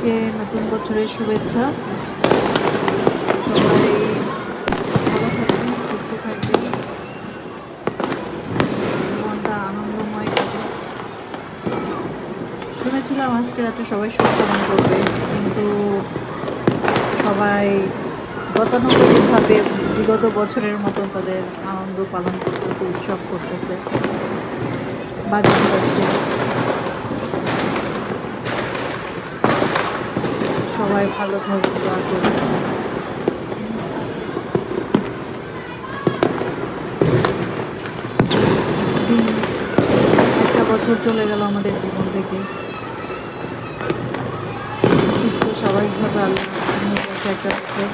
সবাইকে নতুন বছরের শুভেচ্ছা। সবাই ভালো থাকবেন, সুস্থ থাকবেন, জীবনটা আনন্দময় কাটুক। শুনেছিলাম আজকে রাতে সবাই শোক পালন করবে, কিন্তু সবাই গতানুগতিকভাবে বিগত বছরের মতন তাদের আনন্দ পালন করতেছে, উৎসব করতেছে, বাজি ফাটাচ্ছে। সবাই ভালো থাকবে, দোয়া করবে। একটা বছর চলে গেল আমাদের জীবন থেকে। সুস্থ স্বাভাবিকভাবে আল্লাহ নিয়ে গেছে একটা বছর।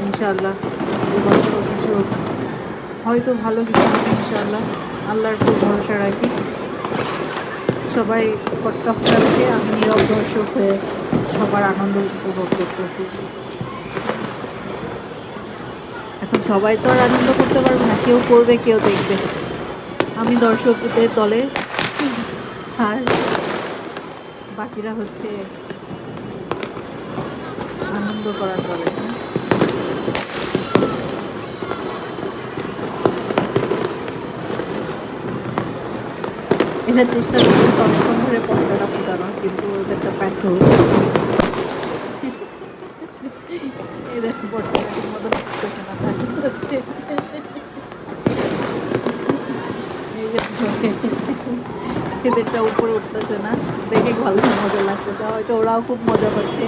ইনশাআল্লাহ এবছরও কিছু হয়তো ভালো কিছু হবে ইনশাআল্লাহ। আল্লাহর উপর ভরসা রাখি। সবাই পডকাস্ট আছে, আমি নীরব দর্শক হয়ে সবার আনন্দ উপভোগ করতেছি। এখন সবাই তো আর আনন্দ করতে পারবে না, কেউ করবে কেউ দেখবে। আমি দর্শকদের দলে, আর বাকিরা হচ্ছে আনন্দ করার দলে। এটা চেষ্টা করতেছে অনেকক্ষণ ধরে পটকাটা ফুটানোর, কিন্তু ওদেরটা ব্যর্থ হচ্ছে। এই দেখো পটকাটা ঠিক মতন ফুটতেছে না, ব্যর্থ হচ্ছে। এই যে এদেরটা উপরে উঠতেছে না, দেখে ভালো মজা লাগতেছে, হয়তো ওরাও খুব মজা পাচ্ছে।